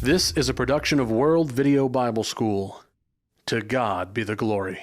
This is a production of World Video Bible School. To God be the glory.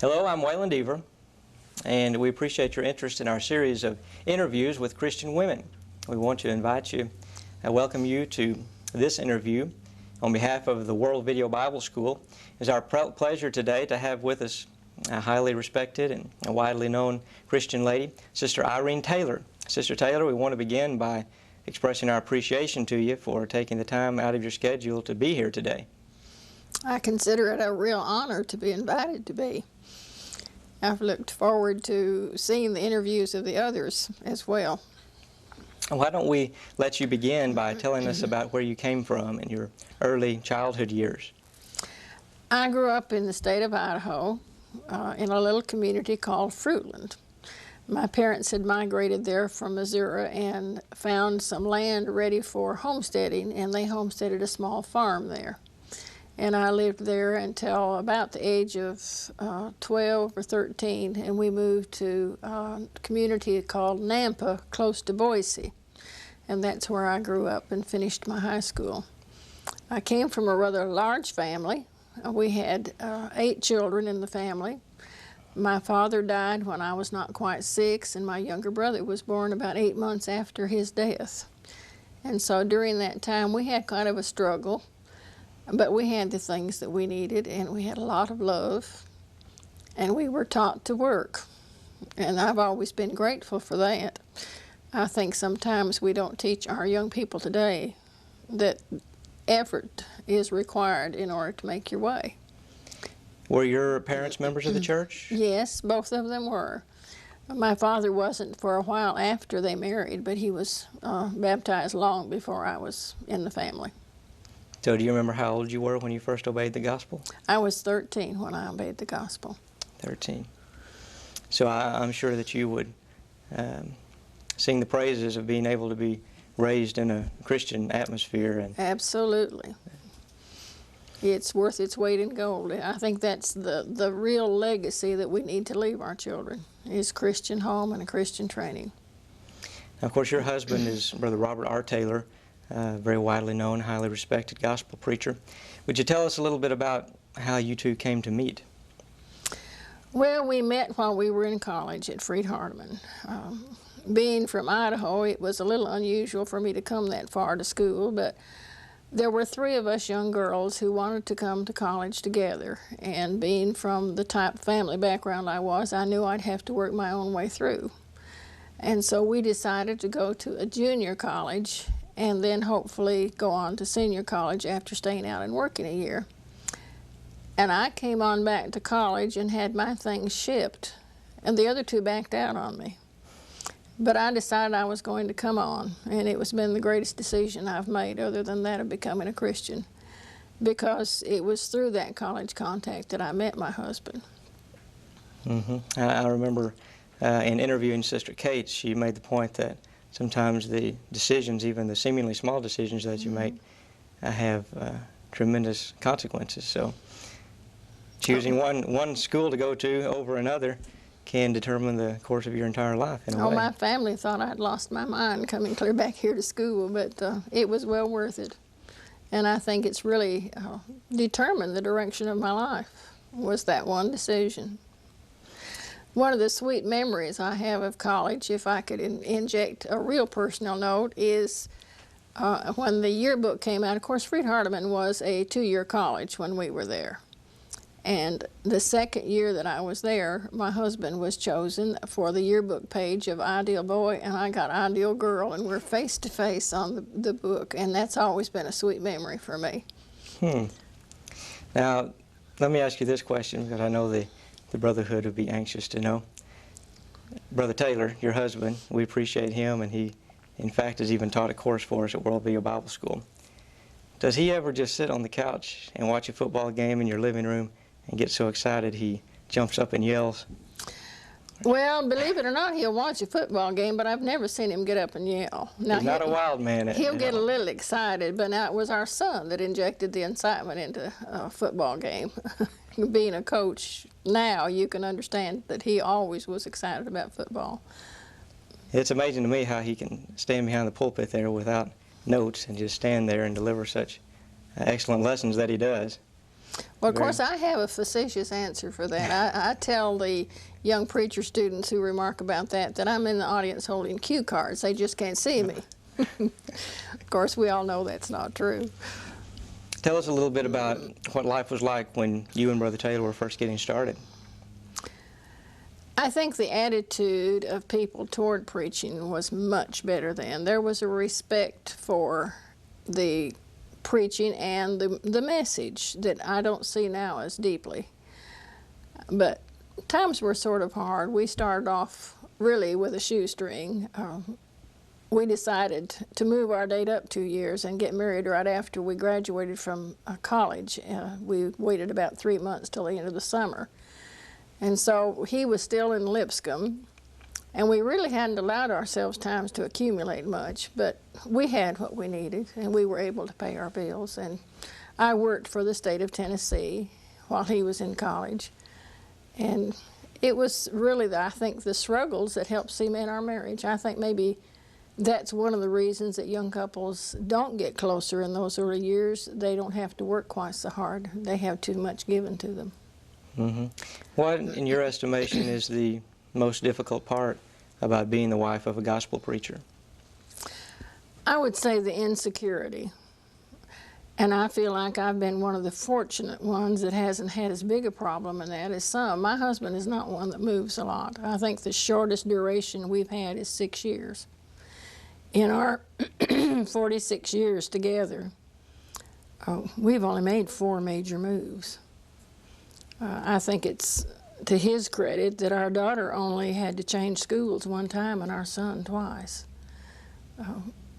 Hello, I'm Waylon Deaver, and we appreciate your interest in our series of interviews with Christian women. We want to invite you, welcome you to this interview on behalf of the World Video Bible School. It's our pleasure today to have with us a highly respected and a widely known Christian lady, Sister Irene Taylor. Sister Taylor, we want to begin by expressing our appreciation to you for taking the time out of your schedule to be here today. I consider it a real honor to be invited to be. I've looked forward to seeing the interviews of the others as well. Why don't we let you begin by telling us about where you came from in your early childhood years? I grew up in the state of Idaho in a little community called Fruitland. My parents had migrated there from Missouri and found some land ready for homesteading, and they homesteaded a small farm there. And I lived there until about the age of 12 or 13, and we moved to a community called Nampa, close to Boise. And that's where I grew up and finished my high school. I came from a rather large family. We had 8 children in the family. My father died when I was not quite 6, and my younger brother was born about 8 months after his death. And so during that time, we had kind of a struggle. But we had the things that we needed, and we had a lot of love, and we were taught to work. And I've always been grateful for that. I think sometimes we don't teach our young people today that effort is required in order to make your way. Were your parents members of the church? Yes, both of them were. My father wasn't for a while after they married, but he was baptized long before I was in the family. So do you remember how old you were when you first obeyed the gospel? I was 13 when I obeyed the gospel. 13. So I'm sure that you would sing the praises of being able to be raised in a Christian atmosphere. And absolutely. It's worth its weight in gold. I think that's the real legacy that we need to leave our children, is Christian home and a Christian training. Now, of course, your husband is Brother Robert R. Taylor, very widely known, highly respected gospel preacher. Would you tell us a little bit about how you two came to meet? Well, we met while we were in college at Freed-Hardeman. Being from Idaho, it was a little unusual for me to come that far to school, but there were 3 of us young girls who wanted to come to college together, and being from the type of family background I was, I knew I'd have to work my own way through. And so we decided to go to a junior college and then hopefully go on to senior college after staying out and working a year. And I came on back to college and had my things shipped, and the other 2 backed out on me. But I decided I was going to come on, and it has been the greatest decision I've made other than that of becoming a Christian, because it was through that college contact that I met my husband. I remember in interviewing Sister Kate, she made the point that sometimes the decisions, even the seemingly small decisions that you make, have tremendous consequences. So choosing one school to go to over another can determine the course of your entire life in a way. My family thought I'd lost my mind coming clear back here to school, but it was well worth it. And I think it's really determined the direction of my life, was that one decision. One of the sweet memories I have of college, if I could inject a real personal note, is when the yearbook came out. Of course, Freed-Hardeman was a 2-year college when we were there. And the second year that I was there, my husband was chosen for the yearbook page of Ideal Boy, and I got Ideal Girl, and we're face to face on the book, and that's always been a sweet memory for me. Now, let me ask you this question, because I know the Brotherhood would be anxious to know. Brother Taylor, your husband, we appreciate him, and he, in fact, has even taught a course for us at World Video Bible School. Does he ever just sit on the couch and watch a football game in your living room and get so excited he jumps up and yells? Well, believe it or not, he'll watch a football game, but I've never seen him get up and yell. Now, He's not a wild man. He'll get a little excited, but now it was our son that injected the incitement into a football game. Being a coach now, you can understand that he always was excited about football. It's amazing to me how he can stand behind the pulpit there without notes and just stand there and deliver such excellent lessons that he does. Well, of course, I have a facetious answer for that. I tell the young preacher students who remark about that I'm in the audience holding cue cards. They just can't see me. Of course, we all know that's not true. Tell us a little bit about what life was like when you and Brother Taylor were first getting started. I think the attitude of people toward preaching was much better then. There was a respect for the preaching and the message that I don't see now as deeply. But times were sort of hard. We started off really with a shoestring. We decided to move our date up 2 years and get married right after we graduated from college. We waited about 3 months till the end of the summer. And so he was still in Lipscomb, and we really hadn't allowed ourselves times to accumulate much, but we had what we needed, and we were able to pay our bills. And I worked for the state of Tennessee while he was in college. And it was really, I think, the struggles that helped cement our marriage. I think maybe that's one of the reasons that young couples don't get closer in those early years. They don't have to work quite so hard. They have too much given to them. Mm-hmm. What, in your estimation, is the most difficult part about being the wife of a gospel preacher? I would say the insecurity. And I feel like I've been one of the fortunate ones that hasn't had as big a problem in that as some. My husband is not one that moves a lot. I think the shortest duration we've had is 6 years. In our 46 years together, we've only made 4 major moves. I think it's to his credit that our daughter only had to change schools 1 time and our son twice.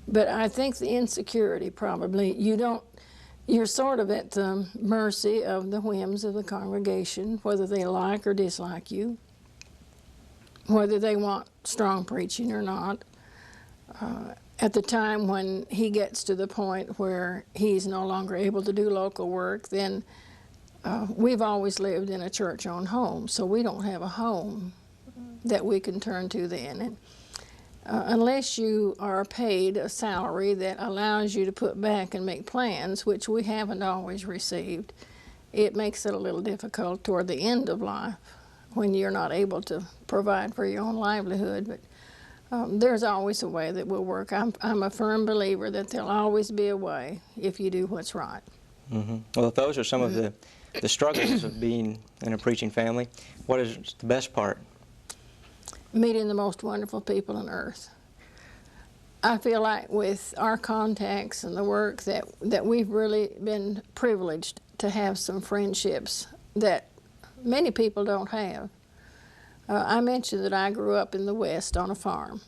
But I think the insecurity probably, you're sort of at the mercy of the whims of the congregation, whether they like or dislike you, whether they want strong preaching or not. At the time when he gets to the point where he's no longer able to do local work, then we've always lived in a church-owned home, so we don't have a home that we can turn to then. And, unless you are paid a salary that allows you to put back and make plans, which we haven't always received, it makes it a little difficult toward the end of life when you're not able to provide for your own livelihood. But there's always a way that will work. I'm a firm believer that there'll always be a way if you do what's right. Mm-hmm. Well, if those are some of the struggles of being in a preaching family, what is the best part? Meeting the most wonderful people on earth. I feel like with our contacts and the work that we've really been privileged to have some friendships that many people don't have. I mentioned that I grew up in the West on a farm.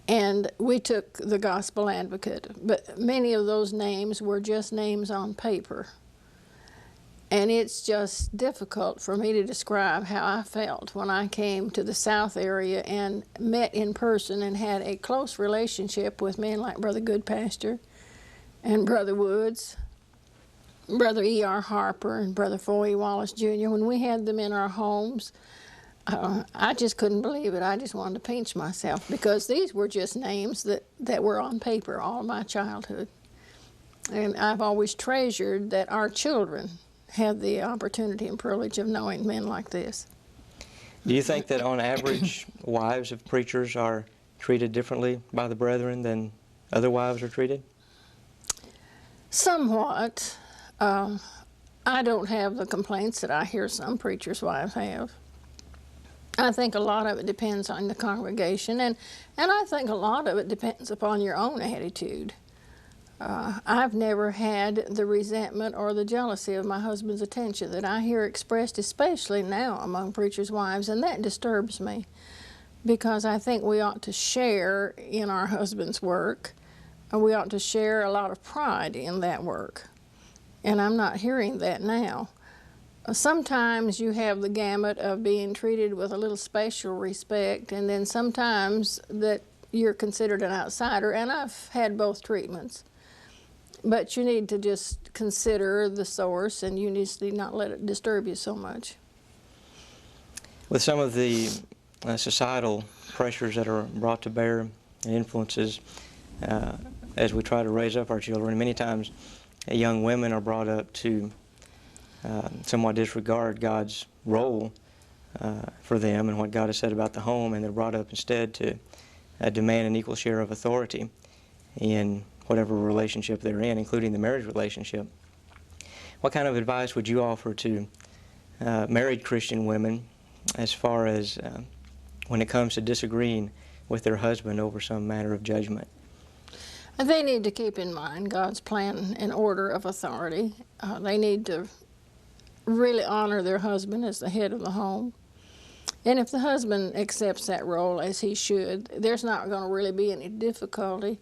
And we took the Gospel Advocate, but many of those names were just names on paper. And it's just difficult for me to describe how I felt when I came to the South area and met in person and had a close relationship with men like Brother Goodpasture and Brother Woods, Brother E.R. Harper and Brother Foy Wallace Jr. When we had them in our homes, I just couldn't believe it. I just wanted to pinch myself because these were just names that were on paper all my childhood. And I've always treasured that our children had the opportunity and privilege of knowing men like this. Do you think that on average wives of preachers are treated differently by the brethren than other wives are treated? Somewhat. I don't have the complaints that I hear some preachers' wives have. I think a lot of it depends on the congregation, and I think a lot of it depends upon your own attitude. I've never had the resentment or the jealousy of my husband's attention that I hear expressed, especially now among preachers' wives, and that disturbs me. because I think we ought to share in our husband's work, and we ought to share a lot of pride in that work. And I'm not hearing that now. Sometimes you have the gamut of being treated with a little special respect, and then sometimes that you're considered an outsider, and I've had both treatments. But you need to just consider the source, and you need to not let it disturb you so much. With some of the societal pressures that are brought to bear and influences as we try to raise up our children, many times young women are brought up to somewhat disregard God's role for them and what God has said about the home, and they're brought up instead to demand an equal share of authority in whatever relationship they're in, including the marriage relationship. What kind of advice would you offer to married Christian women as far as when it comes to disagreeing with their husband over some matter of judgment? They need to keep in mind God's plan and order of authority. They need to really honor their husband as the head of the home. And if the husband accepts that role as he should, there's not going to really be any difficulty,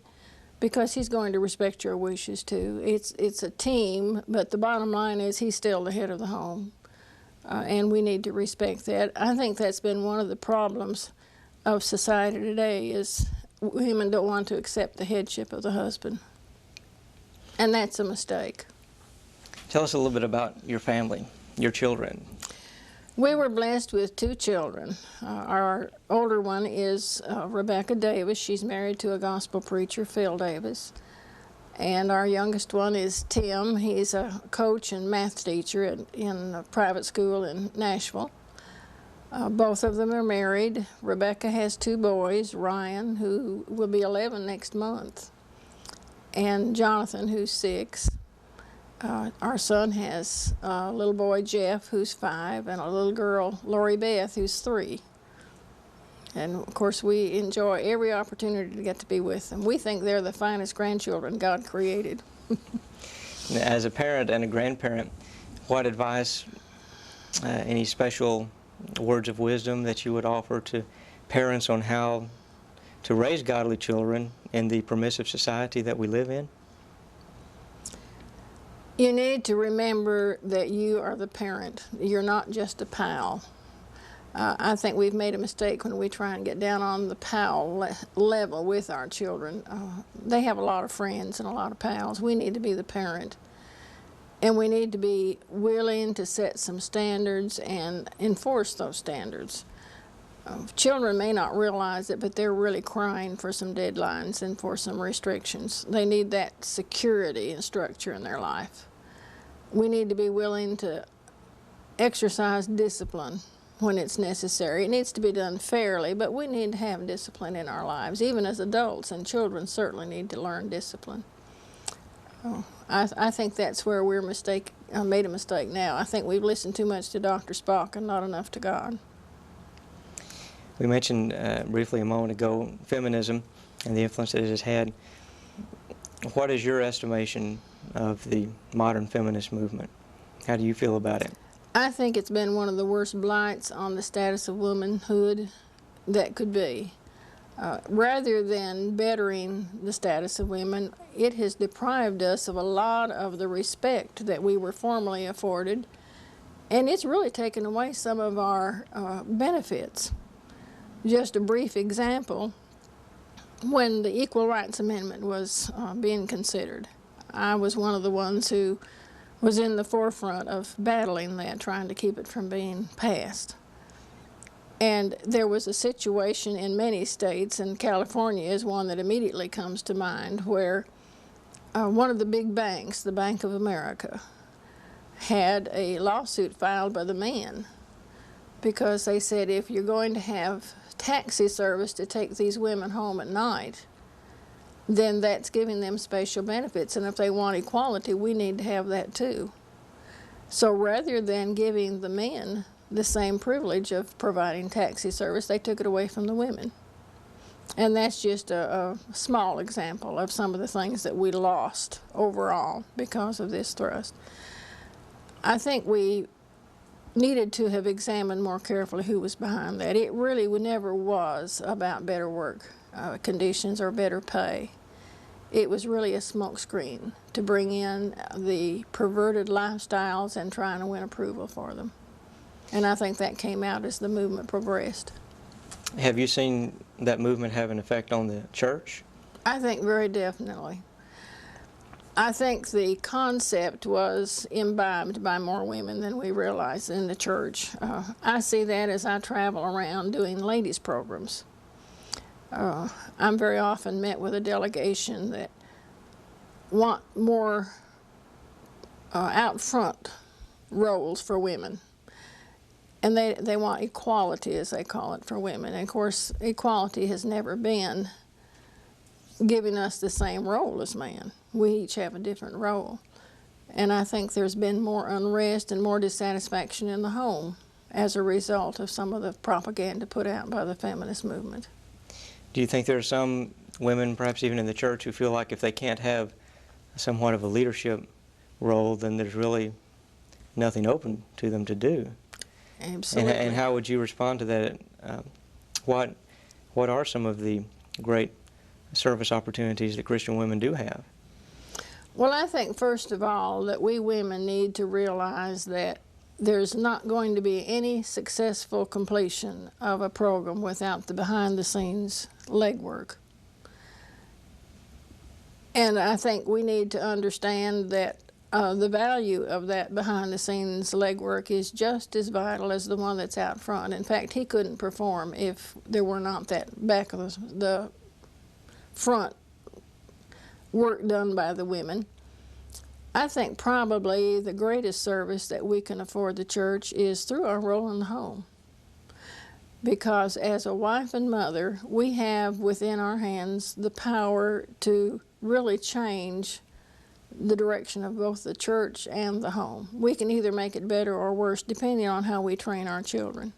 because he's going to respect your wishes too. It's a team, but the bottom line is he's still the head of the home, and we need to respect that. I think that's been one of the problems of society today, is women don't want to accept the headship of the husband, and that's a mistake. Tell us a little bit about your family, your children. We were blessed with 2 children. Our older one is Rebecca Davis. She's married to a gospel preacher, Phil Davis. And our youngest one is Tim. He's a coach and math teacher in a private school in Nashville. Both of them are married. Rebecca has 2 boys, Ryan, who will be 11 next month, and Jonathan, who's 6. Our son has a little boy, Jeff, who's 5, and a little girl, Lori Beth, who's 3. And of course, we enjoy every opportunity to get to be with them. We think they're the finest grandchildren God created. As a parent and a grandparent, what advice, any special words of wisdom that you would offer to parents on how to raise godly children in the permissive society that we live in? You need to remember that you are the parent. You're not just a pal. I think we've made a mistake when we try and get down on the pal level with our children. They have a lot of friends and a lot of pals. We need to be the parent. And we need to be willing to set some standards and enforce those standards. Children may not realize it, but they're really crying for some deadlines and for some restrictions. They need that security and structure in their life. We need to be willing to exercise discipline when it's necessary. It needs to be done fairly, but we need to have discipline in our lives, even as adults, and children certainly need to learn discipline. I think that's where we're made a mistake now. I think we've listened too much to Dr. Spock and not enough to God. We mentioned briefly a moment ago feminism and the influence that it has had. What is your estimation of the modern feminist movement? How do you feel about it? I think it's been one of the worst blights on the status of womanhood that could be. Rather than bettering the status of women, it has deprived us of a lot of the respect that we were formerly afforded, and it's really taken away some of our benefits. Just a brief example, when the Equal Rights Amendment was being considered, I was one of the ones who was in the forefront of battling that, trying to keep it from being passed. And there was a situation in many states, and California is one that immediately comes to mind, where one of the big banks, the Bank of America, had a lawsuit filed by the men because they said, if you're going to have taxi service to take these women home at night, then that's giving them special benefits, and if they want equality, we need to have that too. So rather than giving the men the same privilege of providing taxi service, they took it away from the women. And that's just a small example of some of the things that we lost overall because of this thrust. I think we needed to have examined more carefully who was behind that. It really never was about better work conditions or better pay. It was really a smokescreen to bring in the perverted lifestyles and trying to win approval for them. And I think that came out as the movement progressed. Have you seen that movement have an effect on the church? I think very definitely. I think the concept was imbibed by more women than we realize in the church. I see that as I travel around doing ladies' programs. I'm very often met with a delegation that want more out front roles for women. And they want equality, as they call it, for women. And of course, equality has never been giving us the same role as men. We each have a different role. And I think there's been more unrest and more dissatisfaction in the home as a result of some of the propaganda put out by the feminist movement. Do you think there are some women, perhaps even in the church, who feel like if they can't have somewhat of a leadership role, then there's really nothing open to them to do? Absolutely. And how would you respond to that? What are some of the great service opportunities that Christian women do have? Well, I think first of all that we women need to realize that there's not going to be any successful completion of a program without the behind-the-scenes legwork. And I think we need to understand that the value of that behind-the-scenes legwork is just as vital as the one that's out front. In fact, he couldn't perform if there were not that back of the front work done by the women. I think probably the greatest service that we can afford the church is through our role in the home. Because as a wife and mother, we have within our hands the power to really change the direction of both the church and the home. We can either make it better or worse depending on how we train our children.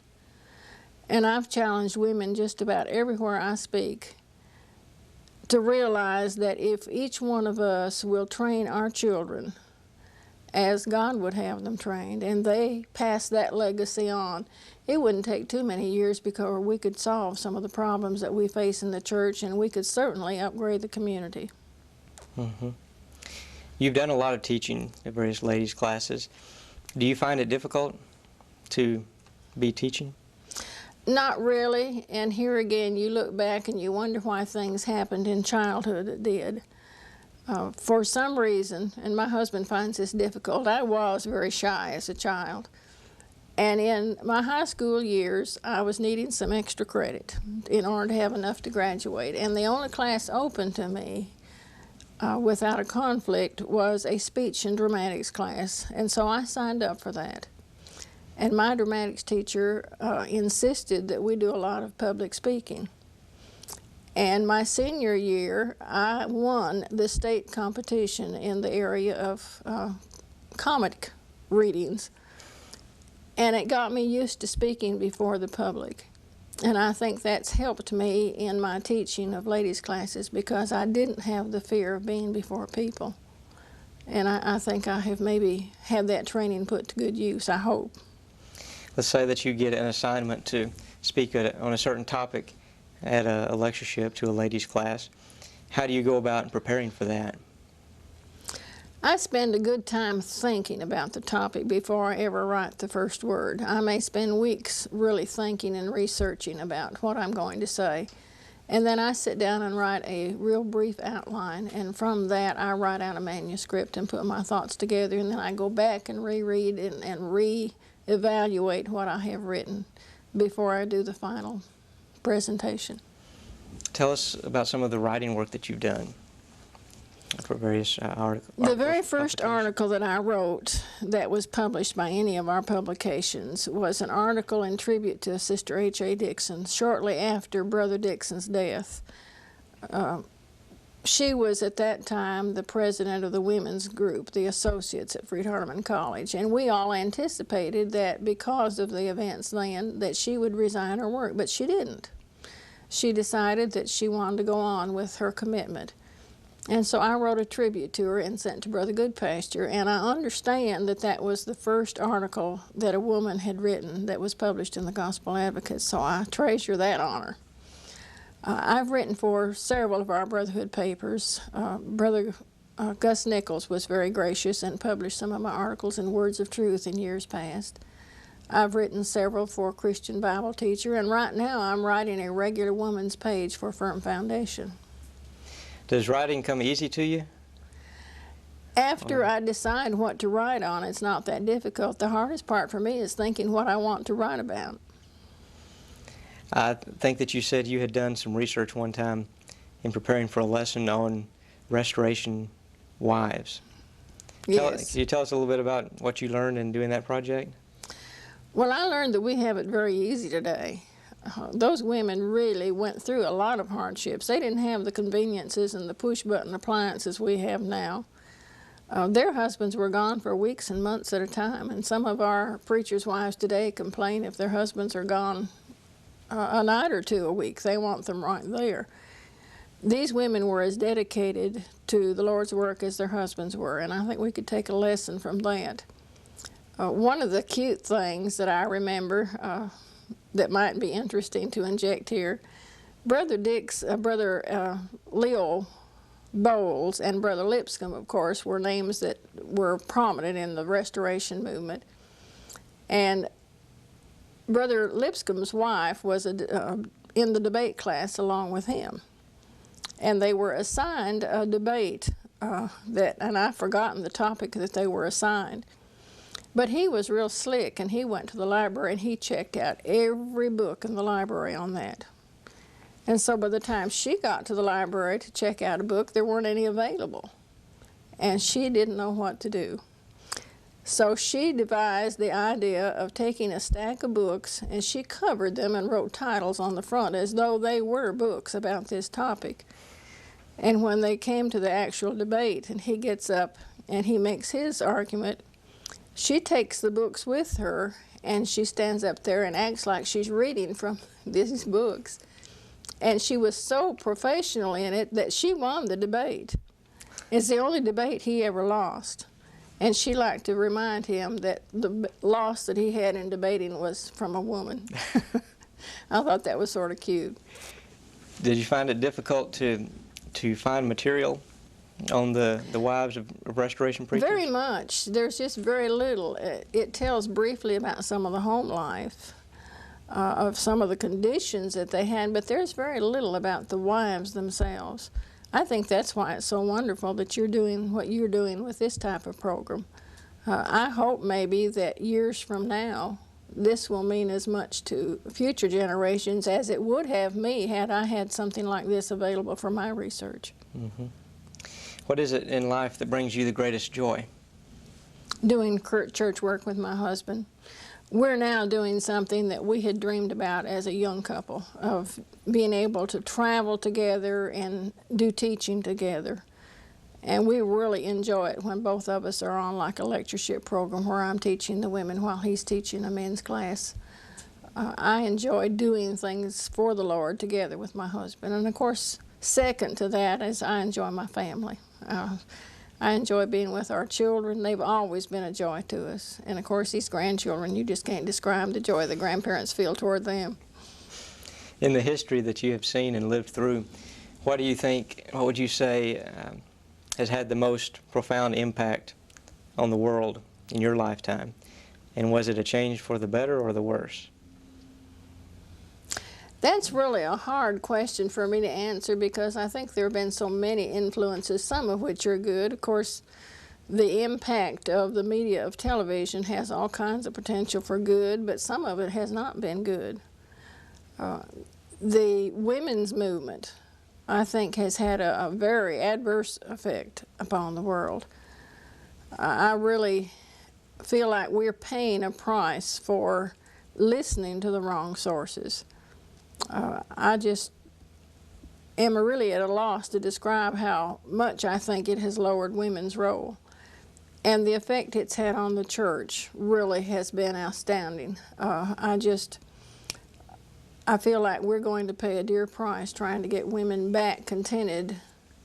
And I've challenged women just about everywhere I speak to realize that if each one of us will train our children as God would have them trained, and they pass that legacy on, it wouldn't take too many years because we could solve some of the problems that we face in the church, and we could certainly upgrade the community. Mm-hmm. You've done a lot of teaching at various ladies' classes. Do you find it difficult to be teaching? Not really, and here again you look back and you wonder why things happened in childhood that did. For some reason, and my husband finds this difficult, I was very shy as a child. And in my high school years, I was needing some extra credit in order to have enough to graduate. And the only class open to me without a conflict was a speech and dramatics class. And so I signed up for that. And my dramatics teacher insisted that we do a lot of public speaking. And my senior year, I won the state competition in the area of comic readings. And it got me used to speaking before the public. And I think that's helped me in my teaching of ladies' classes because I didn't have the fear of being before people. And I think I have maybe had that training put to good use, I hope. Let's say that you get an assignment to speak on a certain topic at a lectureship to a ladies' class. How do you go about preparing for that? I spend a good time thinking about the topic before I ever write the first word. I may spend weeks really thinking and researching about what I'm going to say. And then I sit down and write a real brief outline, and from that I write out a manuscript and put my thoughts together, and then I go back and reread and re-evaluate what I have written before I do the final presentation. Tell us about some of the writing work that you've done for various articles. The very first article that I wrote that was published by any of our publications was an article in tribute to Sister H.A. Dixon shortly after Brother Dixon's death. She was at that time the president of the women's group, the Associates at Freed-Hardeman College, and we all anticipated that because of the events then that she would resign her work, but she didn't. She decided that she wanted to go on with her commitment. And so I wrote a tribute to her and sent to Brother Goodpasture, and I understand that that was the first article that a woman had written that was published in the Gospel Advocate, so I treasure that honor. I've written for several of our Brotherhood papers. Brother Gus Nichols was very gracious and published some of my articles in Words of Truth in years past. I've written several for Christian Bible Teacher, and right now I'm writing a regular woman's page for Firm Foundation. Does writing come easy to you? After I decide what to write on, it's not that difficult. The hardest part for me is thinking what I want to write about. I think that you said you had done some research one time in preparing for a lesson on restoration wives. Yes. Can you tell us a little bit about what you learned in doing that project? Well, I learned that we have it very easy today. Those women really went through a lot of hardships. They didn't have the conveniences and the push-button appliances we have now. Their husbands were gone for weeks and months at a time, and some of our preachers' wives today complain if their husbands are gone a night or two a week. They want them right there. These women were as dedicated to the Lord's work as their husbands were, and I think we could take a lesson from that. One of the cute things that I remember that might be interesting to inject here, Brother Leo Bowles and Brother Lipscomb, of course, were names that were prominent in the Restoration movement. And Brother Lipscomb's wife was in the debate class along with him. And they were assigned a debate and I've forgotten the topic that they were assigned. But he was real slick, and he went to the library and he checked out every book in the library on that. And so by the time she got to the library to check out a book, there weren't any available. And she didn't know what to do. So she devised the idea of taking a stack of books, and she covered them and wrote titles on the front as though they were books about this topic. And when they came to the actual debate and he gets up and he makes his argument, she takes the books with her and she stands up there and acts like she's reading from these books. And she was so professional in it that she won the debate. It's the only debate he ever lost. And she liked to remind him that the loss that he had in debating was from a woman. I thought that was sort of cute. Did you find it difficult to find material on the wives of restoration preachers? Very much. There's just very little. It tells briefly about some of the home life, of some of the conditions that they had, but there's very little about the wives themselves. I think that's why it's so wonderful that you're doing what you're doing with this type of program. I hope maybe that years from now, this will mean as much to future generations as it would have me had I had something like this available for my research. Mm-hmm. What is it in life that brings you the greatest joy? Doing church work with my husband. We're now doing something that we had dreamed about as a young couple, of being able to travel together and do teaching together. And we really enjoy it when both of us are on like a lectureship program where I'm teaching the women while he's teaching a men's class. I enjoy doing things for the Lord together with my husband. And of course, second to that is I enjoy my family. I enjoy being with our children. They've always been a joy to us. And of course, these grandchildren, you just can't describe the joy the grandparents feel toward them. In the history that you have seen and lived through, what would you say has had the most profound impact on the world in your lifetime? And was it a change for the better or the worse? That's really a hard question for me to answer because I think there have been so many influences, some of which are good. Of course, the impact of the media of television has all kinds of potential for good, but some of it has not been good. The women's movement, I think, has had a very adverse effect upon the world. I really feel like we're paying a price for listening to the wrong sources. I just am really at a loss to describe how much I think it has lowered women's role. And the effect it's had on the church really has been astounding. I feel like we're going to pay a dear price trying to get women back contented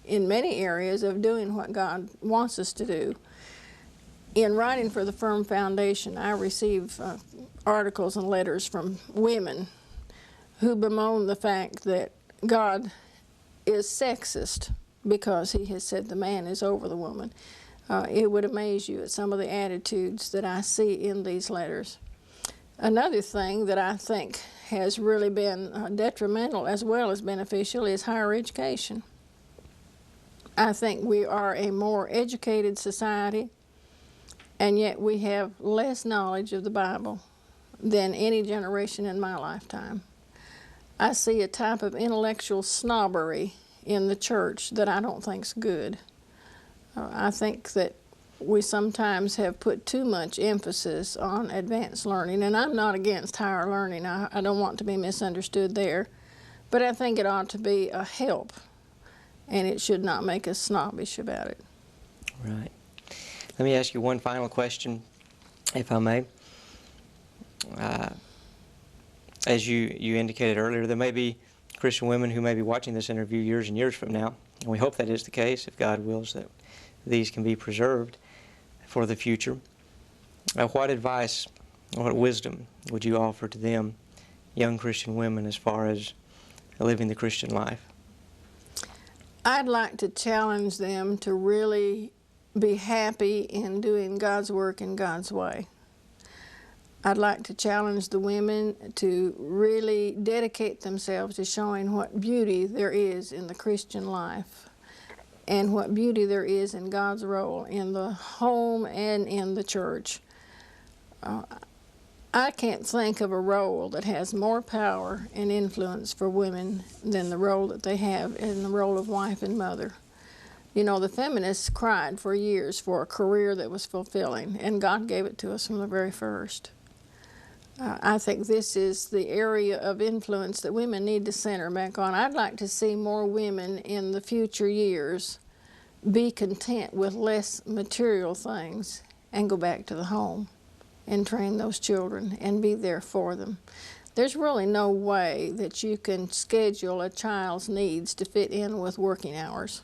in many areas of doing what God wants us to do. In writing for the Firm Foundation, I receive articles and letters from women who bemoan the fact that God is sexist because he has said the man is over the woman. It would amaze you at some of the attitudes that I see in these letters. Another thing that I think has really been detrimental as well as beneficial is higher education. I think we are a more educated society, and yet we have less knowledge of the Bible than any generation in my lifetime. I see a type of intellectual snobbery in the church that I don't think's good. I think that we sometimes have put too much emphasis on advanced learning, and I'm not against higher learning. I don't want to be misunderstood there, but I think it ought to be a help, and it should not make us snobbish about it. Right. Let me ask you one final question, if I may. As you indicated earlier, there may be Christian women who may be watching this interview years and years from now, and we hope that is the case, if God wills that these can be preserved for the future. What advice, what wisdom would you offer to them, young Christian women, as far as living the Christian life? I'd like to challenge them to really be happy in doing God's work in God's way. I'd like to challenge the women to really dedicate themselves to showing what beauty there is in the Christian life and what beauty there is in God's role in the home and in the church. I can't think of a role that has more power and influence for women than the role that they have in the role of wife and mother. You know, the feminists cried for years for a career that was fulfilling, and God gave it to us from the very first. I think this is the area of influence that women need to center back on. I'd like to see more women in the future years be content with less material things and go back to the home and train those children and be there for them. There's really no way that you can schedule a child's needs to fit in with working hours.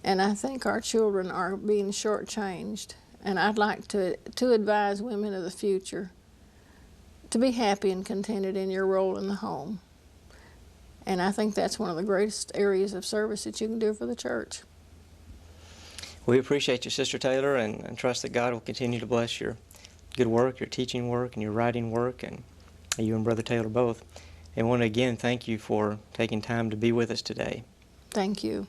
And I think our children are being shortchanged. And I'd like to advise women of the future to be happy and contented in your role in the home. And I think that's one of the greatest areas of service that you can do for the church. We appreciate you, Sister Taylor, and trust that God will continue to bless your good work, your teaching work, and your writing work, and you and Brother Taylor both. And want to again thank you for taking time to be with us today. Thank you.